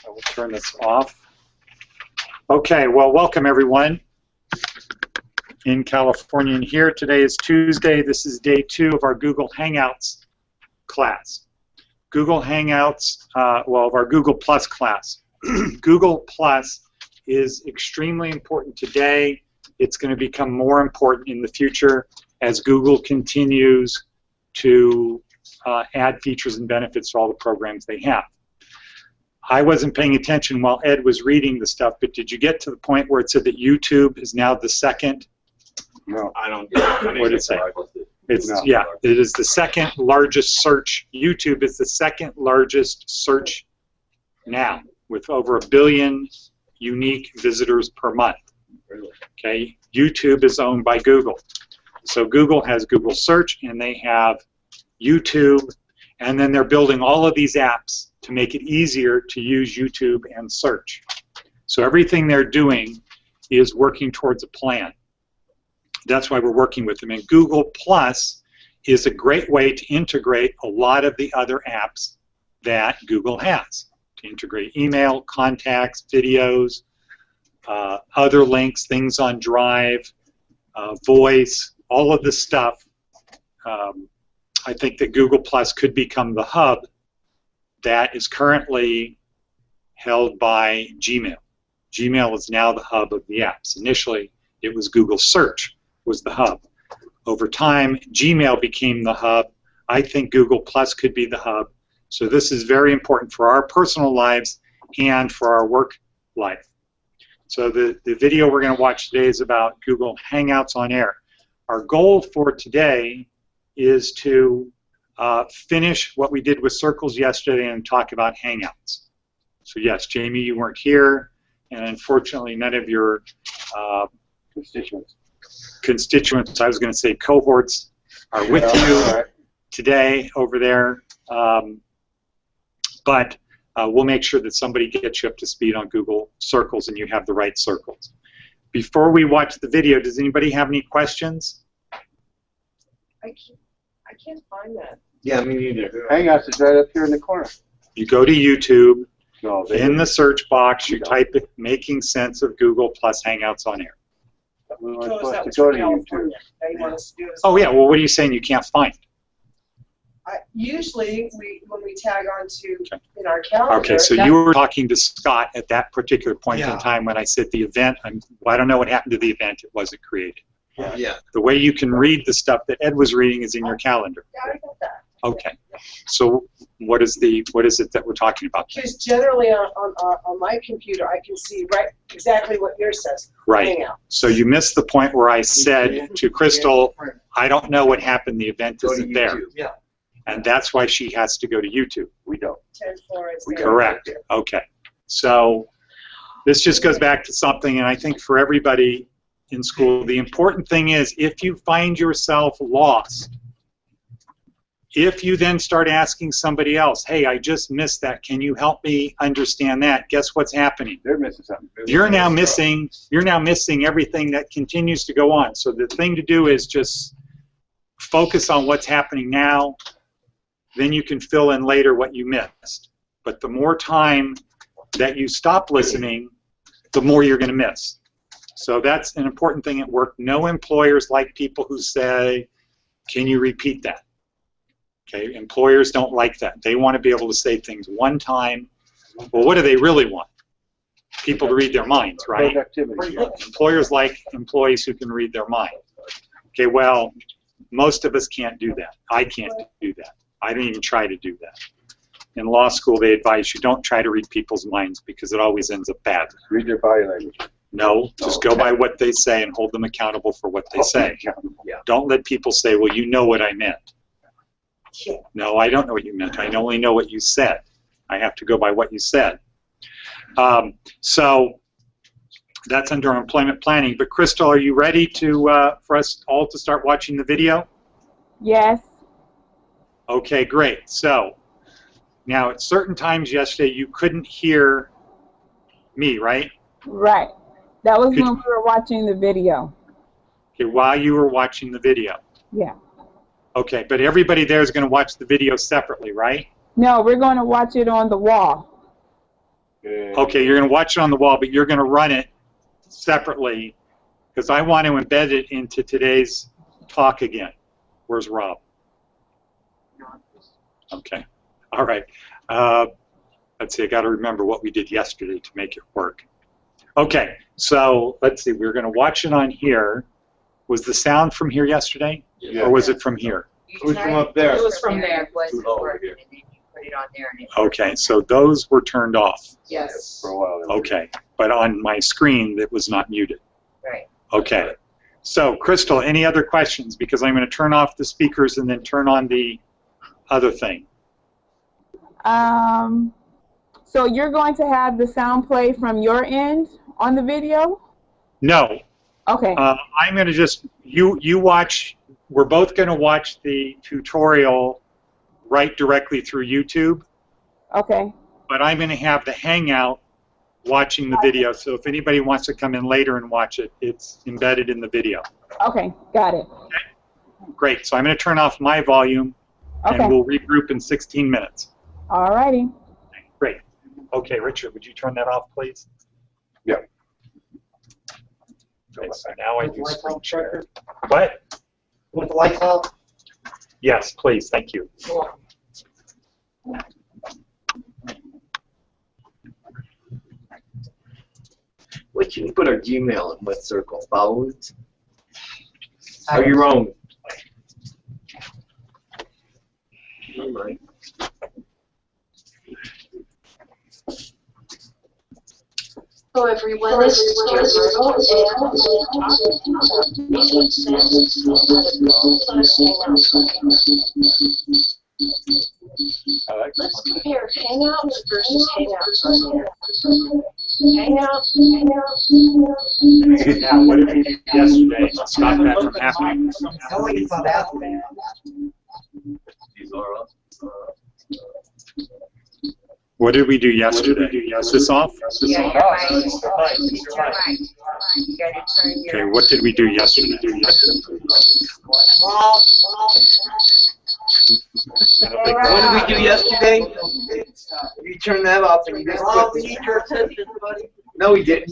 I will turn this off. Okay, well, welcome everyone in California and here. Today is Tuesday. This is day 2 of our Google Hangouts class. Google Hangouts, of our Google Plus class. Google Plus is extremely important today. It's going to become more important in the future as Google continues to add features and benefits to all the programs they have. I wasn't paying attention while Ed was reading the stuff, but did you get to the point where it said that YouTube is now the second? No, I don't. What did it say? It's, No. yeah, it is the second largest search. YouTube is the second largest search now, with over 1 billion unique visitors per month. Really? Okay, YouTube is owned by Google. So Google has Google Search, and they have YouTube, and then they're building all of these apps to make it easier to use YouTube and search. So everything they're doing is working towards a plan. That's why we're working with them. And Google Plus is a great way to integrate a lot of the other apps that Google has. To integrate email, contacts, videos, other links, things on Drive, voice, all of this stuff. I think that Google Plus could become the hub that is currently held by Gmail. Gmail is now the hub of the apps. Initially, it was Google Search was the hub. Over time, Gmail became the hub. I think Google Plus could be the hub. So this is very important for our personal lives and for our work life. So the video we're going to watch today is about Google Hangouts on Air. Our goal for today is to finish what we did with circles yesterday and talk about Hangouts. So yes, Jamie, you weren't here, and unfortunately none of your constituents, I was going to say cohorts, are with you today over there. But we'll make sure that somebody gets you up to speed on Google Circles and you have the right circles. Before we watch the video, does anybody have any questions? I can't find that. Yeah, me neither. Hangouts is right up here in the corner. You go to YouTube, No, in the search box, you type it, Making Sense of Google plus Hangouts on Air. we were Because that supposed to was go to from YouTube. California. They want us to do it. Oh yeah, well what are you saying you can't find? Usually, when we tag onto in our calendar. Okay, so you were talking to Scott at that particular point in time when I said the event, I don't know what happened to the event, it wasn't created. Yeah. The way you can read the stuff that Ed was reading is in your calendar. Yeah, I got that. Okay, so what is it that we're talking about? Because generally on my computer, I can see exactly what yours says. Right. Hangout. So you missed the point where I said to Crystal, I don't know what happened, the event isn't there. Yeah. And that's why she has to go to YouTube. We don't. 10-4 is there. Correct. Okay. So this just goes back to something, and I think for everybody in school, the important thing is if you find yourself lost, if you then start asking somebody else, hey, I just missed that, can you help me understand that? Guess what's happening? They're missing something. You're now missing everything that continues to go on. So the thing to do is just focus on what's happening now. Then you can fill in later what you missed. But the more time that you stop listening, the more you're going to miss. So that's an important thing at work. No employers like people who say, can you repeat that? Okay, employers don't like that. They want to be able to say things one time. Well, what do they really want? People to read their minds, right? Productivity. Employers like employees who can read their mind. Okay, well, most of us can't do that. I can't do that. I don't even try to do that. In law school, they advise you don't try to read people's minds because it always ends up bad. Read their body language. No, just go by what they say and hold them accountable for what they say. Yeah. Don't let people say, well, you know what I meant. No, I don't know what you meant. I only know what you said. I have to go by what you said. So that's under employment planning. But Crystal, are you ready to for us all to start watching the video? Yes. Okay, great. So now at certain times yesterday you couldn't hear me, right? Right. That was when we were watching the video. Okay, while you were watching the video. Yeah. Okay, but everybody there is going to watch the video separately, right? No, we're going to watch it on the wall. Okay, you're going to watch it on the wall, but you're going to run it separately because I want to embed it into today's talk again. Where's Rob? Okay. All right. Let's see. I got to remember what we did yesterday to make it work. Okay. So let's see. We're going to watch it on here. Was the sound from here yesterday, Yeah. or was it from here? It was from up there. It was from there. It wasn't working, and then you put it on there and it. Okay. So those were turned off. Yes. For a while. Okay. But on my screen, it was not muted. Right. Okay. So, Crystal, any other questions? Because I'm going to turn off the speakers and then turn on the other thing. So you're going to have the sound play from your end on the video? No. Okay. I'm going to just, you watch, we're both going to watch the tutorial right directly through YouTube, Okay. but I'm going to have the Hangout watching the video. So if anybody wants to come in later and watch it, it's embedded in the video. Okay. Got it. Okay? Great. So I'm going to turn off my volume Okay. and we'll regroup in 16 minutes. All righty. Great. Okay, Richard, would you turn that off, please? Yeah. Okay, so now I do screen share. What? Want the lights off? Yes, please. Thank you. What should we put our Gmail in what circle? Followers? Or your own? Never mind. So everyone, this is Gabriel, and making sense of let's compare Hangouts versus Hangouts on here. Hangouts. Now, what did we do yesterday to stop that from happening? Tell me it's not happening. These are up. What did we do yesterday? Is this off? Yeah, you're right. It's your right. You gotta turn your. Okay, what did we do yesterday? What did we do yesterday? You turned that off and you just Rob, we need your attention, buddy. No, we didn't.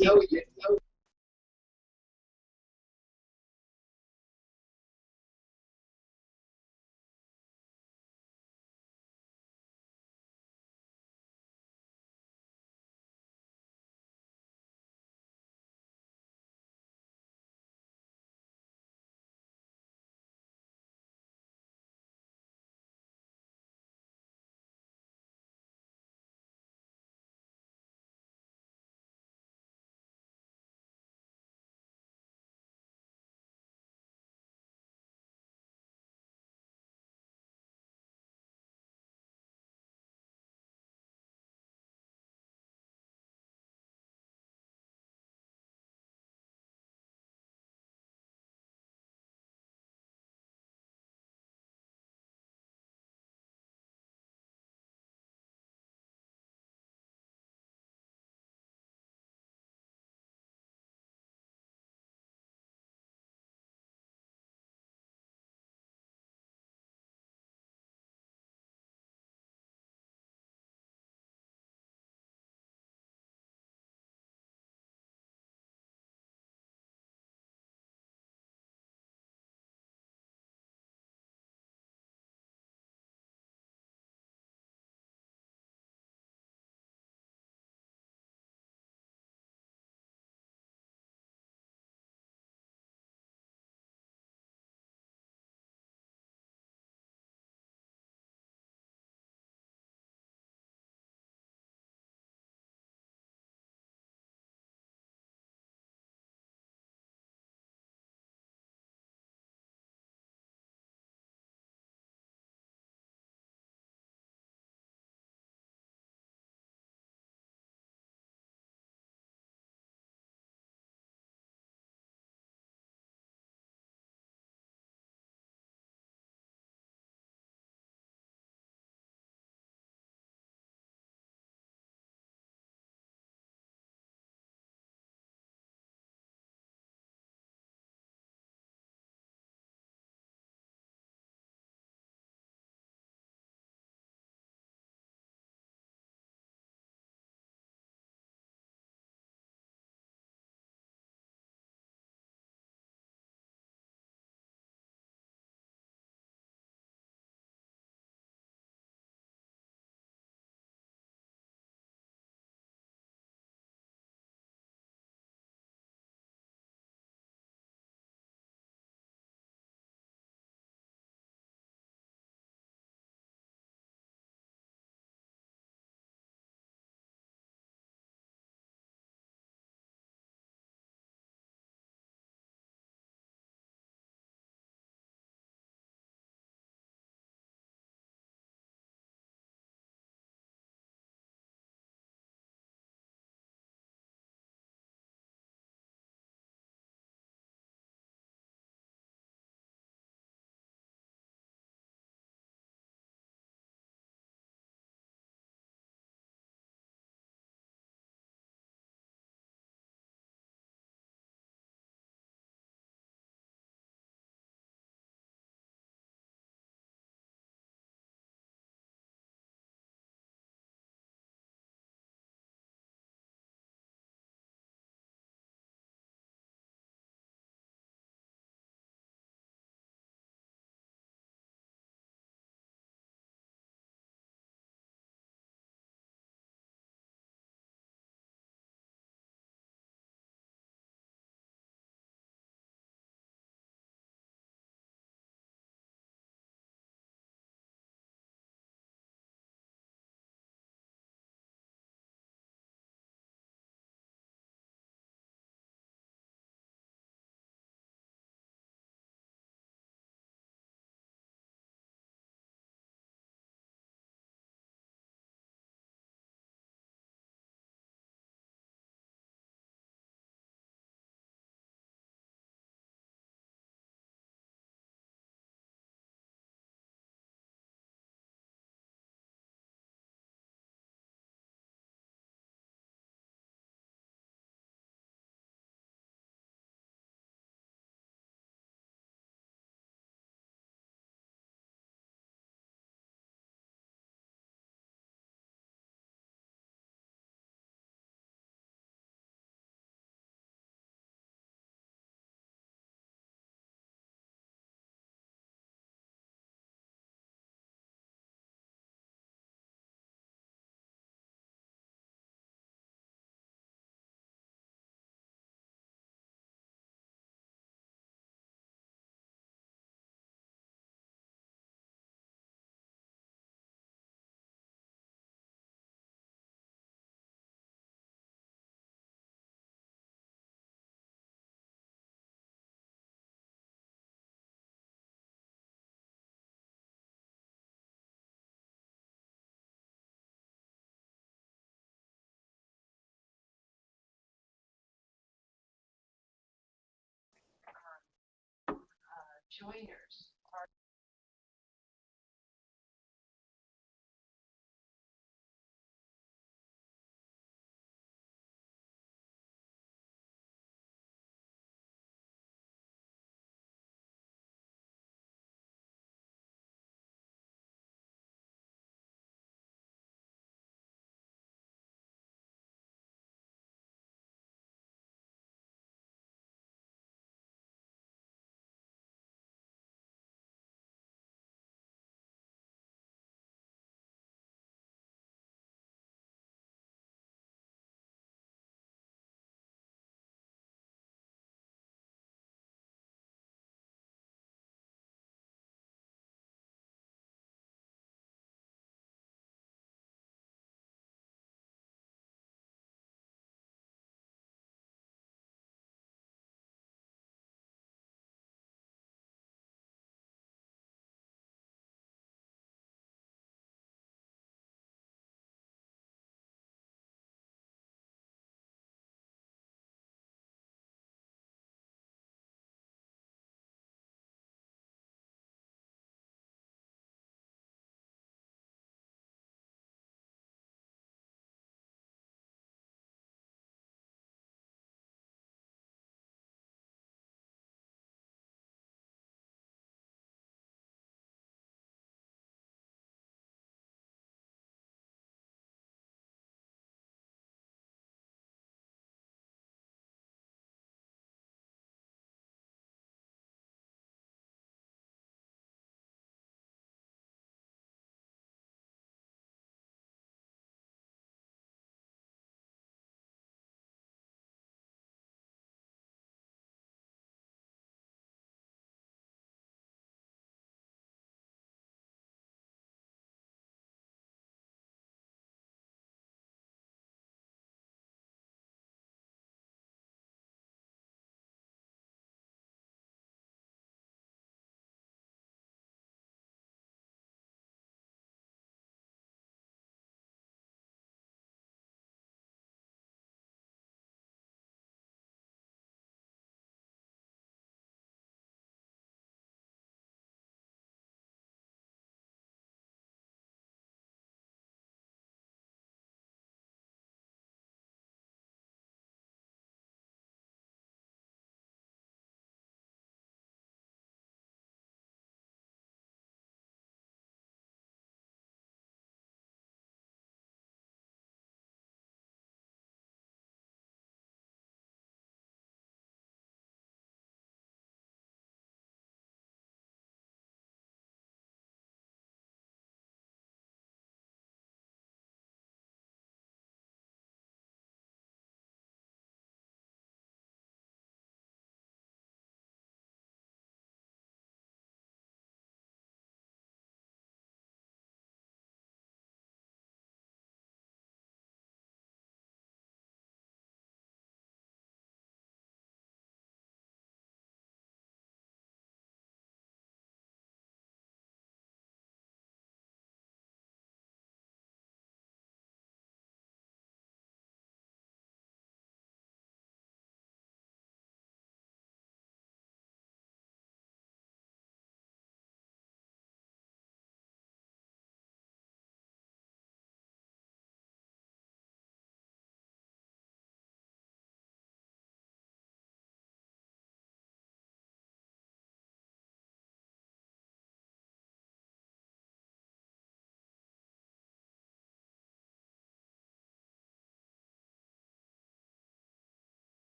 joiners.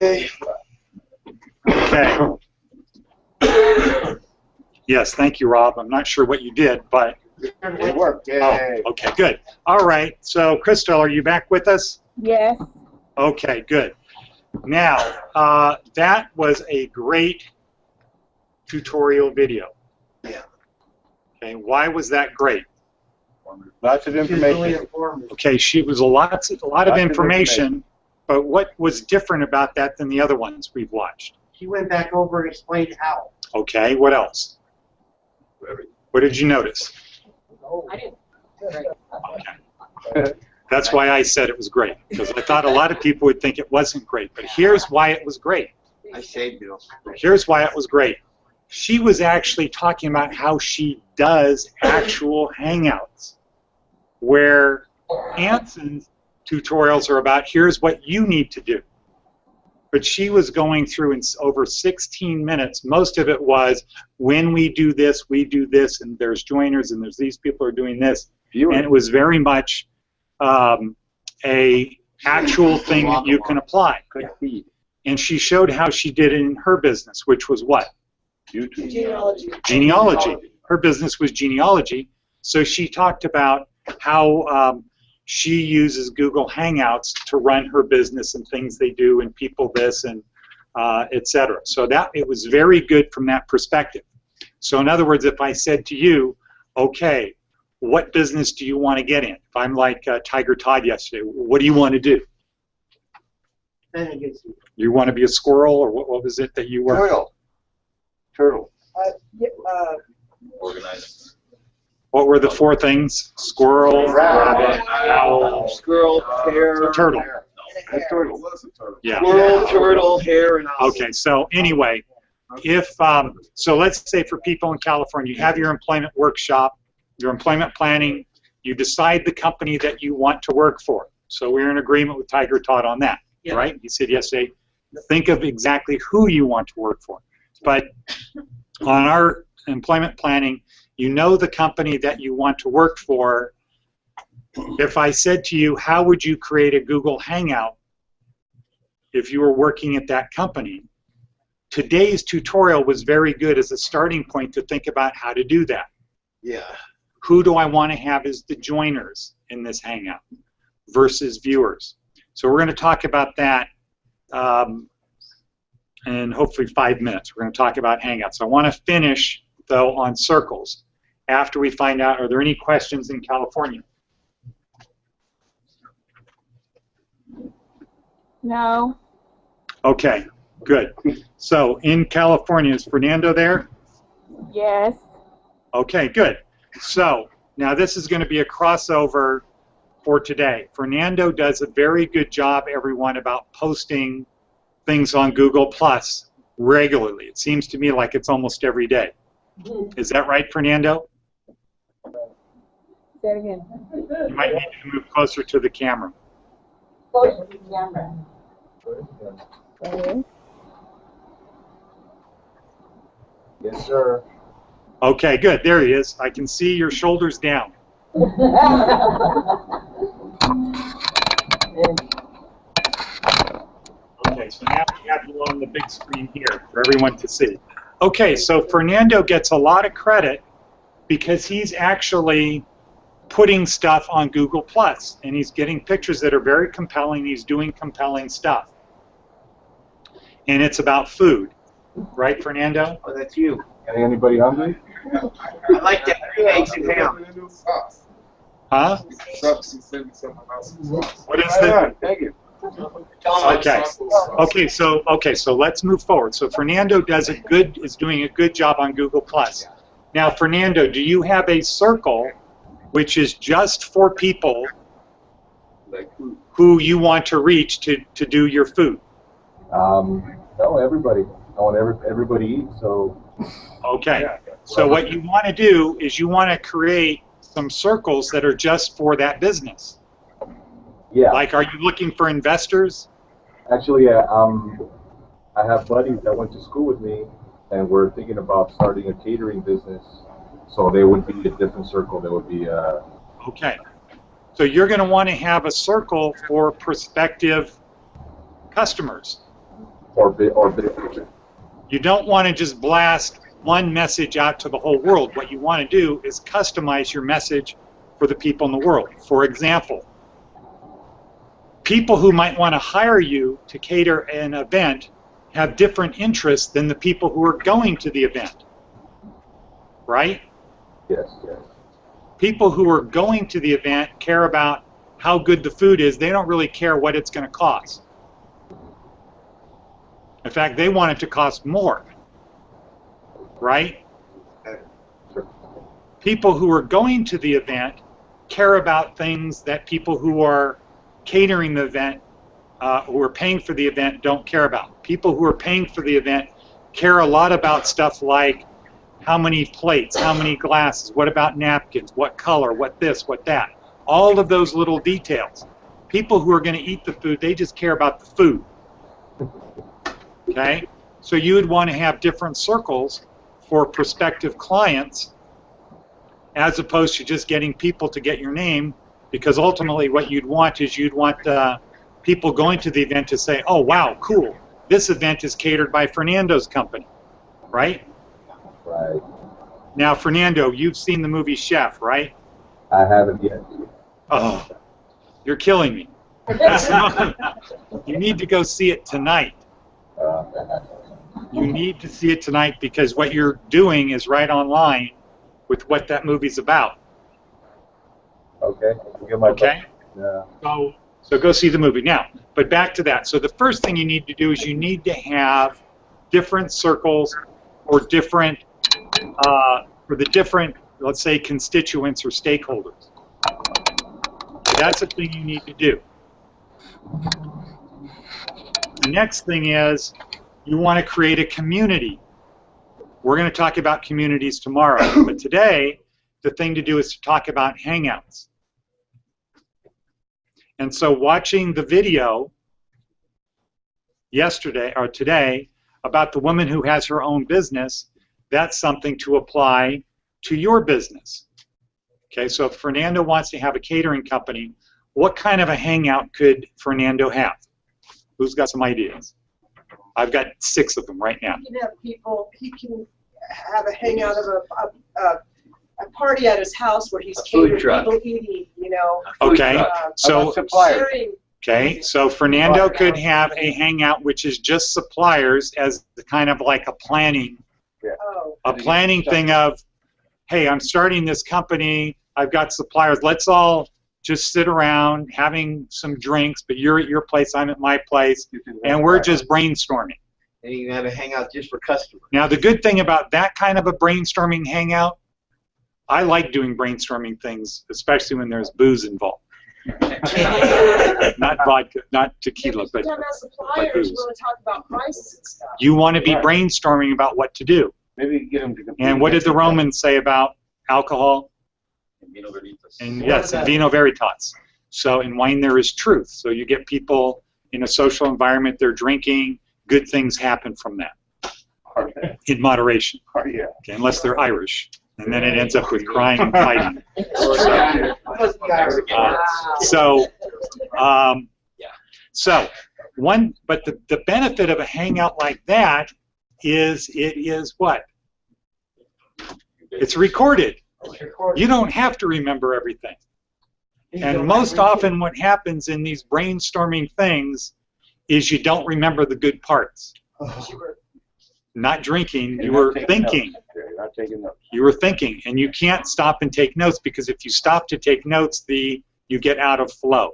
Okay. Okay. Yes, thank you, Rob. I'm not sure what you did, but It worked. Yay. oh, okay, good. All right. So, Crystal, are you back with us? Yes. Okay, good. Now, that was a great tutorial video. Yeah. Okay, why was that great? Lots of She's really information. informative. Okay, she was a lot of Lots of information, but what was different about that than the other ones we've watched? She went back over and explained how. Okay, what else? What did you notice? I didn't. Okay. That's why I said it was great, because I thought a lot of people would think it wasn't great, but here's why it was great. I saved you. Here's why it was great. She was actually talking about how she does actual Hangouts, where Anson's tutorials are about here's what you need to do. But she was going through in over 16 minutes. Most of it was when we do this, and there's joiners, and there's these people are doing this. And it was very much a actual thing that you can apply. Good feed. And she showed how she did it in her business, which was what? YouTube. Genealogy. Genealogy. Her business was genealogy. So she talked about how she uses Google Hangouts to run her business and things they do and people this and etc. So that it was very good from that perspective. So in other words, if I said to you, okay, what business do you want to get in? If I'm like Tiger Todd yesterday, what do you want to do? Then it gets You want to be a squirrel, or what was it that you were? Turtle. Turtle. Yeah, Organized. What were the four things? Squirrel, Rabbit, owl, Squirrel, hare, turtle. That's turtle. Yeah. squirrel, turtle, hare, and owl. Okay, so anyway, if so let's say for people in California, you have your employment workshop, your employment planning, you decide the company that you want to work for. So we're in agreement with Tiger Todd on that, Yeah. right? He said yesterday, think of exactly who you want to work for. But on our employment planning, you know the company that you want to work for. If I said to you, how would you create a Google Hangout if you were working at that company? Today's tutorial was very good as a starting point to think about how to do that. Yeah. Who do I want to have as the joiners in this Hangout versus viewers? So we're going to talk about that in hopefully 5 minutes. We're going to talk about Hangouts. I want to finish, though, on circles after we find out, are there any questions in California? No. Okay, good. So in California, is Fernando there? Yes. Okay, good. So now this is going to be a crossover for today. Fernando does a very good job, everyone, about posting things on Google Plus regularly. It seems to me like it's almost every day. Is that right, Fernando? Say it again. You might need to move closer to the camera. Close to the camera. Okay. Yes, sir. Okay, good. There he is. I can see your shoulders down. Okay, so now we have you on the big screen here for everyone to see. Okay, so Fernando gets a lot of credit because he's actually putting stuff on Google Plus, and he's getting pictures that are very compelling. He's doing compelling stuff. And it's about food. Right, Fernando? Oh, that's you. Anybody hungry? I like that 3 eggs and ham. Huh? What is Right the... on. Thank you. Okay, so let's move forward. So Fernando is doing a good job on Google Plus. Now, Fernando, do you have a circle which is just for people who you want to reach to do your food? No, everybody. I want everybody to eat. So. Okay. So what you want to do is you want to create some circles that are just for that business. Yeah. Like, are you looking for investors? Actually, yeah. I have buddies that went to school with me, and we're thinking about starting a catering business. So they would be a different circle. There would be. Okay. So you're going to want to have a circle for prospective customers. or big picture. You don't want to just blast one message out to the whole world. What you want to do is customize your message for the people in the world. For example, people who might want to hire you to cater an event have different interests than the people who are going to the event, right? Yes, yes. People who are going to the event care about how good the food is. They don't really care what it's going to cost. In fact, they want it to cost more, right? People who are going to the event care about things that people who are catering the event, who are paying for the event, don't care about. People who are paying for the event care a lot about stuff like how many plates, how many glasses, what about napkins, what color, what this, what that. All of those little details. People who are going to eat the food, they just care about the food. Okay? So you would want to have different circles for prospective clients as opposed to just getting people to get your name, because ultimately what you'd want is you'd want people going to the event to say, oh, wow, cool. This event is catered by Fernando's company, right? Right. Now, Fernando, you've seen the movie Chef, right? I haven't yet. Oh, you're killing me. You need to go see it tonight. You need to see it tonight because what you're doing is right online with what that movie's about. Okay. Get my Okay? Yeah. So go see the movie. Now, but back to that. So the first thing you need to do is you need to have different circles or different, for the different, let's say, constituents or stakeholders. That's the thing you need to do. The next thing is you want to create a community. We're going to talk about communities tomorrow, but today the thing to do is to talk about Hangouts. And so watching the video yesterday or today about the woman who has her own business, that's something to apply to your business. Okay, so if Fernando wants to have a catering company, what kind of a hangout could Fernando have? Who's got some ideas? I've got 6 of them right now. He can have people, he can have a hangout of a party at his house where he's food catering, truck. people eating, you know. Okay, so Sharing. okay, so Fernando could have a hangout which is just suppliers as the kind of like a planning thing of, hey, I'm starting this company, I've got suppliers, let's all just sit around having some drinks, but you're at your place, I'm at my place, and we're just brainstorming. And you can have a hangout just for customers. Now, the good thing about that kind of a brainstorming hangout, I like doing brainstorming things, especially when there's booze involved. Not vodka, not tequila, but Talking about suppliers, booze. we want to talk about prices and stuff. You want to be brainstorming about what to do. Maybe get them to compete. And what did the Romans say about alcohol? And yes, in vino veritas. So in wine there is truth. So you get people in a social environment, they're drinking, good things happen from that. In moderation. Yeah. Okay, unless they're Irish. And then it ends up with crying and fighting. But the benefit of a hangout like that is it is what? It's recorded. You don't have to remember everything. And most often what happens in these brainstorming things is you don't remember the good parts. Not drinking, you were thinking. Not taking notes. You were thinking, and you can't stop and take notes because if you stop to take notes, you get out of flow.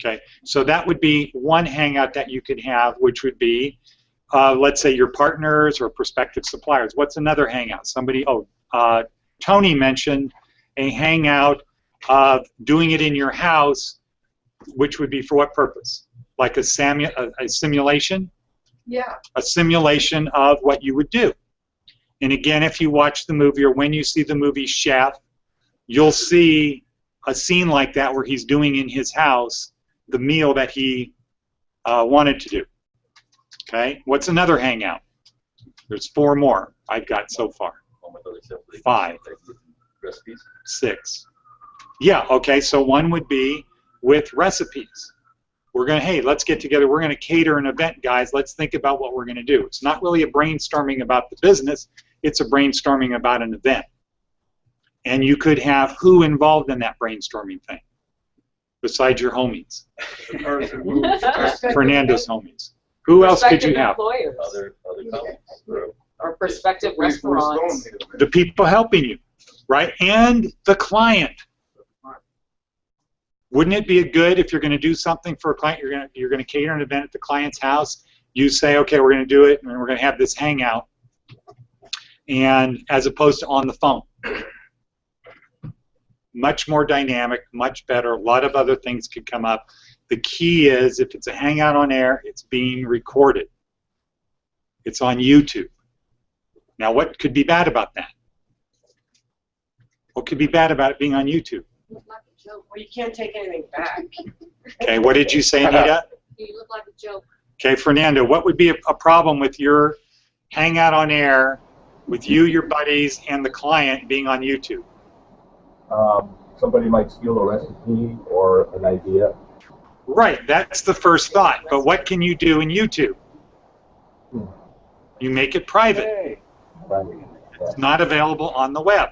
Okay, so that would be one hangout that you could have, which would be, let's say, your partners or prospective suppliers. What's another hangout? Tony mentioned a hangout of doing it in your house, which would be for what purpose? Like a simulation? Yeah. A simulation of what you would do. And again, if you watch the movie or when you see the movie Chef, you'll see a scene like that where he's doing in his house the meal that he wanted to do. Okay? What's another hangout? There's 4 more I've got so far. 5. 6. Yeah, okay, so one would be with recipes. hey, let's get together. We're going to cater an event, guys. Let's think about what we're going to do. It's not really a brainstorming about the business. It's a brainstorming about an event. And you could have who involved in that brainstorming thing besides your homies, Fernando's homies. Who else could you have? Employers Other companies. or prospective restaurants. The people helping you, right? And the client. Wouldn't it be good if you're going to do something for a client, you're going to cater an event at the client's house, you say, okay, we're going to do it, and we're going to have this hangout, and as opposed to on the phone. Much more dynamic, much better. A lot of other things could come up. The key is, if it's a hangout on air, it's being recorded. It's on YouTube. Now, what could be bad about that? What could be bad about it being on YouTube? Well, you can't take anything back. Okay, what did you say, Anita? You look like a joke. Okay, Fernando, what would be a problem with your hangout on air with you, your buddies, and the client being on YouTube? Somebody might steal a recipe or an idea. Right, that's the first thought. But what can you do in YouTube? You make it private. It's not available on the web.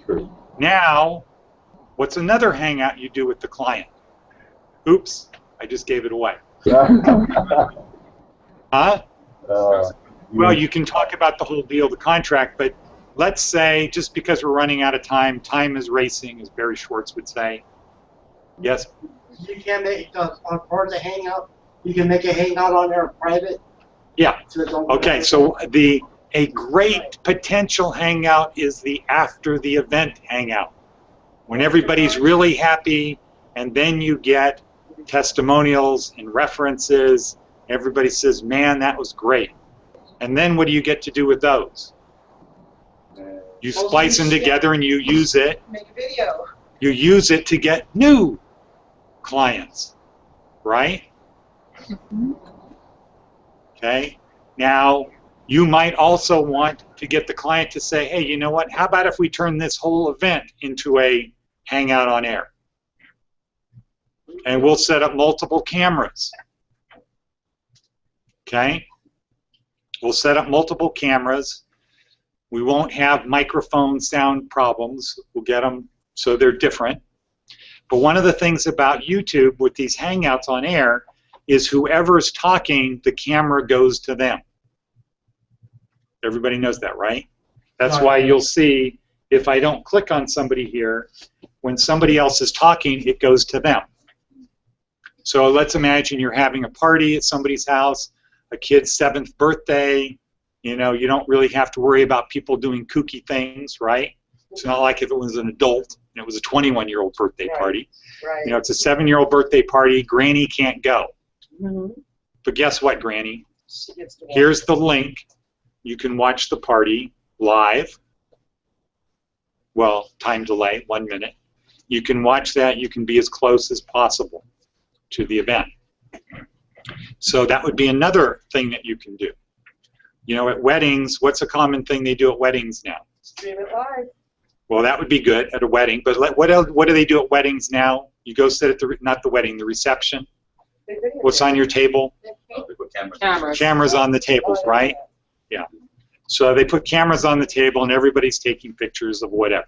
True. Now, what's another hangout you do with the client? Oops, I just gave it away. Huh? Well, you can talk about the whole deal, the contract, but let's say, just because we're running out of time, time is racing, as Barry Schwartz would say. Yes? You can make, on part of the hangout, you can make a hangout on there private. Yeah. So it's open. Okay, so a great potential hangout is the after the event hangout, when everybody's really happy, and then you get testimonials and references. Everybody says, man, that was great. And then what do you get to do with those? You splice them together and you use it. Make a video. You use it to get new clients, right? Okay. Now, you might also want to get the client to say, hey, you know what? How about if we turn this whole event into a hangout on air? And we'll set up multiple cameras. Okay? We'll set up multiple cameras. We won't have microphone sound problems. We'll get them so they're different. But one of the things about YouTube with these hangouts on air is whoever's talking, the camera goes to them. Everybody knows that, right? That's why you'll see, if I don't click on somebody here, when somebody else is talking, it goes to them. So let's imagine you're having a party at somebody's house, a kid's 7th birthday. You know, you don't really have to worry about people doing kooky things, right? It's not like if it was an adult and it was a 21-year-old birthday party. Right. You know, it's a 7-year-old birthday party. Granny can't go. Mm-hmm. But guess what, Granny? She gets to watch. Here's the link. You can watch the party live. Well, time delay, 1 minute. You can watch that. You can be as close as possible to the event. So that would be another thing that you can do. You know, at weddings, what's a common thing they do at weddings now? Stream it live. Well, that would be good at a wedding. But what else? What do they do at weddings now? You go sit at the, not the wedding, the reception. They videotape. What's on your table? Cameras. Cameras on the tables, right? Yeah. So they put cameras on the table and everybody's taking pictures of whatever.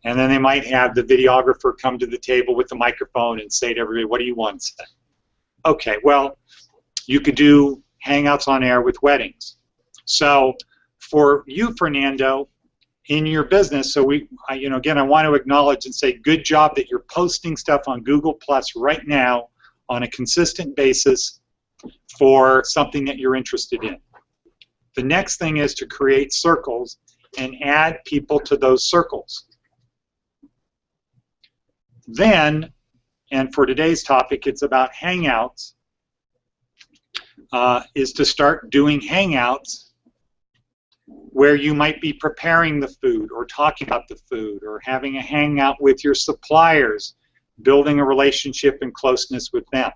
And then they might have the videographer come to the table with the microphone and say to everybody, what do you want to say? Okay, well, you could do hangouts on air with weddings. So for you, Fernando, in your business, so you know, again, I want to acknowledge and say good job that you're posting stuff on Google Plus right now on a consistent basis for something that you're interested in. The next thing is to create circles and add people to those circles. Then, and for today's topic, it's about Hangouts, is to start doing Hangouts where you might be preparing the food or talking about the food or having a hangout with your suppliers, building a relationship and closeness with them.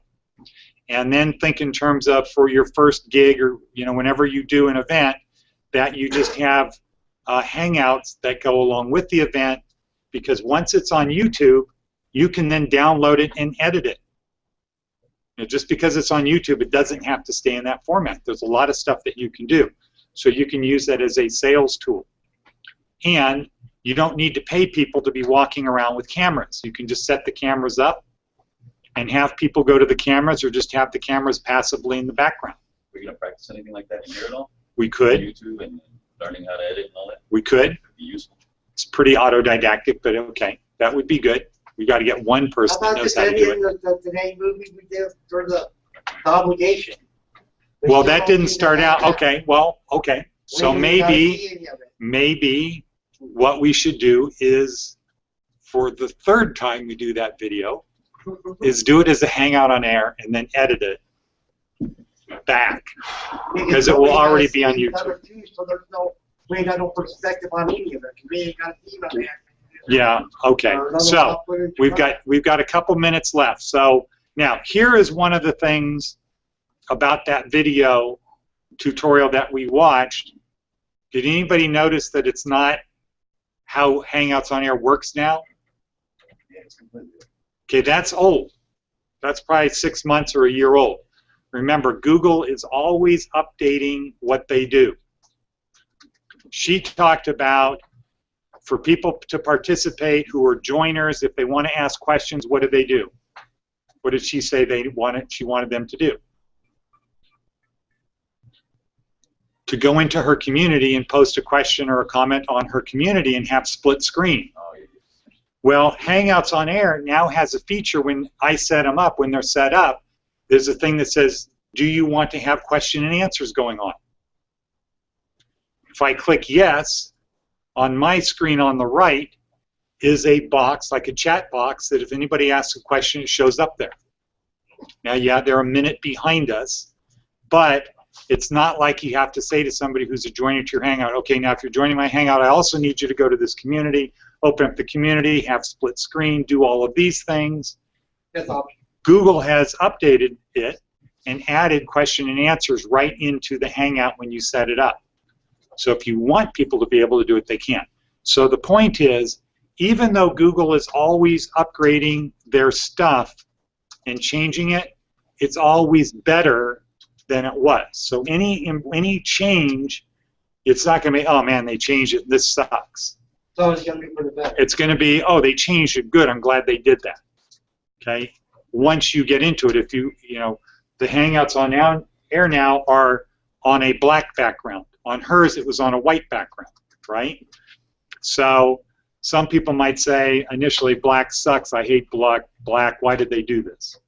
And then think in terms of for your first gig or, you know, whenever you do an event, that you just have hangouts that go along with the event, because once it's on YouTube, you can then download it and edit it. Just because it's on YouTube, it doesn't have to stay in that format. There's a lot of stuff that you can do. So you can use that as a sales tool. And you don't need to pay people to be walking around with cameras. You can just set the cameras up and have people go to the cameras, or just have the cameras passively in the background. We're going to practice anything like that in here at all? We could. YouTube and learning how to edit and all that? We could. It'd be useful. It's pretty autodidactic, but okay. That would be good. We got to get one person that knows how to do it. The main movie we did for the obligation? Well, that didn't start out. Okay. Well, okay. So maybe what we should do is, for the third time we do that video, is do it as a Hangout on Air and then edit it back, because it will already be on YouTube. So there's no, we ain't got no perspective on any of it. We ain't got to see about that. Yeah. Okay. So we've got a couple minutes left. So now here is one of the things about that video tutorial that we watched. Did anybody notice that it's not how Hangouts on Air works now? Okay, that's old. That's probably 6 months or a year old. Remember, Google is always updating what they do. She talked about, for people to participate who are joiners, if they want to ask questions, what do? What did she say she wanted them to do? To go into her community and post a question or a comment on her community and have split screen. Well, Hangouts on Air now has a feature when I set them up, when they're set up, there's a thing that says, do you want to have question and answers going on? If I click yes, on my screen on the right is a box, like a chat box, that if anybody asks a question, it shows up there. Now, yeah, they're a minute behind us, but it's not like you have to say to somebody who's a joiner to your Hangout, okay, now if you're joining my Hangout, I also need you to go to this community, open up the community, have split screen, do all of these things. Google has updated it and added question and answers right into the Hangout when you set it up. So if you want people to be able to do it, they can. So the point is, even though Google is always upgrading their stuff and changing it, it's always better than it was. So any change, it's not going to be, oh man, they changed it, this sucks. It's always going to be for the better. It's going to be, oh, they changed it, good, I'm glad they did that. Okay? Once you get into it, if you know, the Hangouts on Air now are on a black background. On hers, it was on a white background, right? So some people might say, initially, black sucks, I hate black, why did they do this?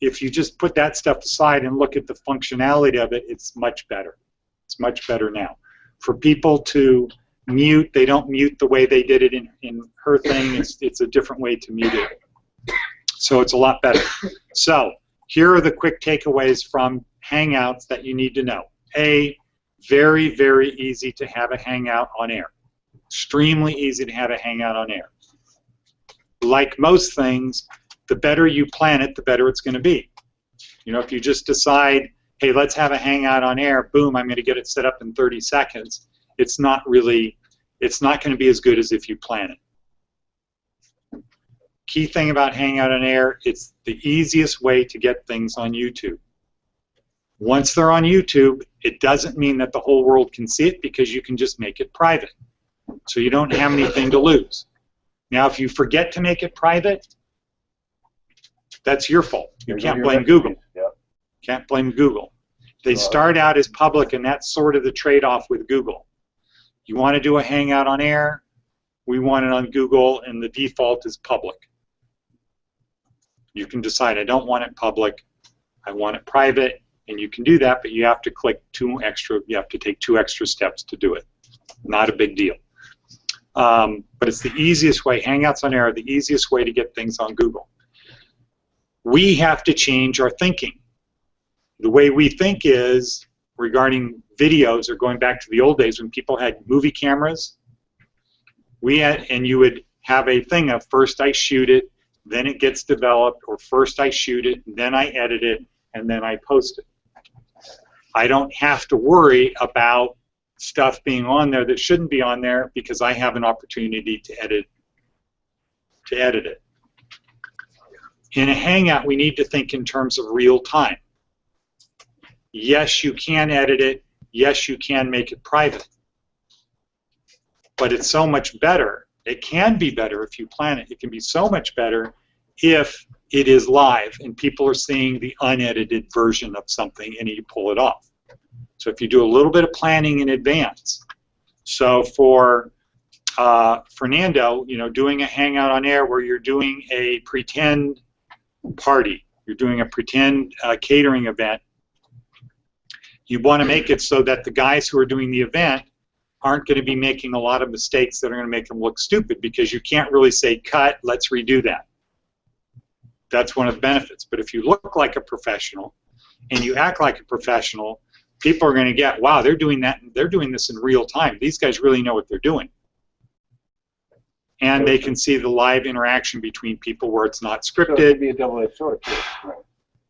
If you just put that stuff aside and look at the functionality of it, it's much better. It's much better now. For people to mute, they don't mute the way they did it in her thing. It's a different way to mute it. So it's a lot better. So here are the quick takeaways from Hangouts that you need to know. A, very, very easy to have a Hangout on Air. Extremely easy to have a Hangout on Air. Like most things, the better you plan it, the better it's going to be. You know, if you just decide, hey, let's have a Hangout on Air, boom, I'm going to get it set up in 30 seconds, it's not going to be as good as if you plan it. Key thing about Hangout on Air, it's the easiest way to get things on YouTube. Once they're on YouTube, it doesn't mean that the whole world can see it, because you can just make it private. So you don't have anything to lose. Now, if you forget to make it private, that's your fault. You can't blame Google. Can't blame Google. They start out as public, and that's sort of the trade-off with Google. You want to do a Hangout on Air, we want it on Google, and the default is public. You can decide, I don't want it public, I want it private, and you can do that, but you have to you have to take 2 extra steps to do it. Not a big deal. But it's the easiest way. Hangouts on Air are the easiest way to get things on Google. We have to change our thinking. The way we think is, regarding videos, or going back to the old days when people had movie cameras, and you would have a thing of, first I shoot it, then it gets developed, or first I shoot it, then I edit it, and then I post it. I don't have to worry about stuff being on there that shouldn't be on there, because I have an opportunity to edit it. In a Hangout, we need to think in terms of real time. Yes, you can edit it. Yes, you can make it private. But it's so much better. It can be better if you plan it. It can be so much better if it is live and people are seeing the unedited version of something and you pull it off. So if you do a little bit of planning in advance. So for Fernando, you know, doing a Hangout on air where you're doing a pretend party, you're doing a pretend catering event, you want to make it so that the guys who are doing the event aren't going to be making a lot of mistakes that are going to make them look stupid, because you can't really say, cut, let's redo that. That's one of the benefits. But if you look like a professional and you act like a professional, people are going to get, wow, they're doing that. They're doing this in real time. These guys really know what they're doing. And they can see the live interaction between people where it's not So it scripted. could be a double-edged sword, too. Right.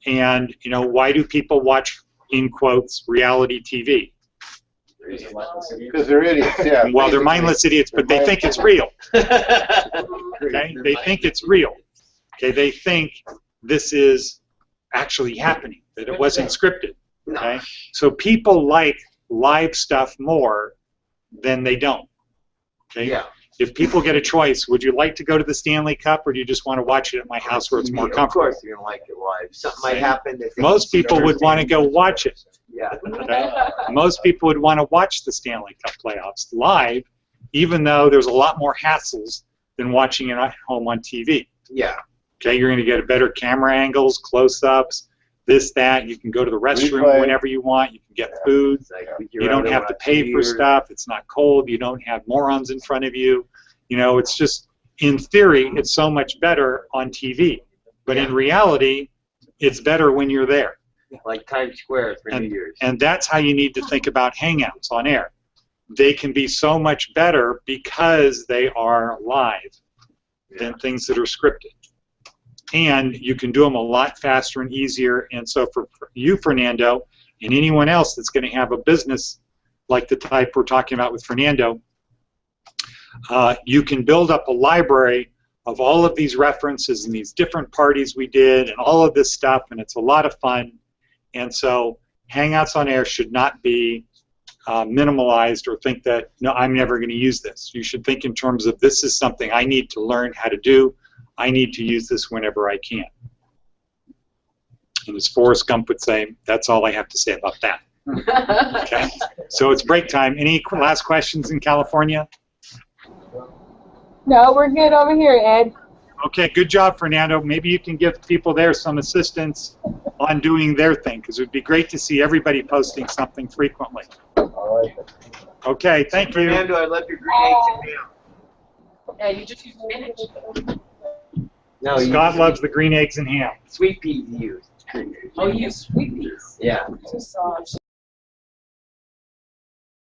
And, you know, why do people watch, in quotes, reality TV? Because they're idiots, yeah. Well, they're mindless idiots, but they think it's real. Okay? They think it's real. Okay? They think this is actually happening, that it wasn't scripted. Okay? So people like live stuff more than they don't. Okay? Yeah. If people get a choice, would you like to go to the Stanley Cup, or do you just want to watch it at my house where it's more Of comfortable? course you're going to like it live. Something might happen that they Most can see people would want to go watch it. Yeah. Okay? Most people would want to watch the Stanley Cup playoffs live, even though there's a lot more hassles than watching it at home on TV. Yeah. Okay, you're going to get better camera angles, close-ups, this, that. You can go to the restroom Replay. whenever you want. You can get food. It's like You don't have to pay for stuff. It's not cold. You don't have morons in front of you. You know, it's just, in theory, it's so much better on TV. But in reality, it's better when you're there. Like Times Square for New Year's. And that's how you need to think about Hangouts on air. They can be so much better because they are live than things that are scripted. And you can do them a lot faster and easier. And so for you, Fernando, and anyone else that's going to have a business like the type we're talking about with Fernando, you can build up a library of all of these references and these different parties we did and all of this stuff, and it's a lot of fun. And so Hangouts on air should not be minimalized or think that, no, I'm never going to use this. You should think in terms of, this is something I need to learn how to do. I need to use this whenever I can. And as Forrest Gump would say, that's all I have to say about that. Okay? So it's break time. Any last questions in California? No, we're good over here, Ed. Okay, good job, Fernando. Maybe you can give people there some assistance on doing their thing, because it would be great to see everybody posting something frequently. All right. Okay, thank you. Fernando, I love your green eggs and ham. Yeah, you just use spinach. No, Scott loves the green eggs and ham. sweet peas you use. Oh, you use sweet peas. Yeah. Just,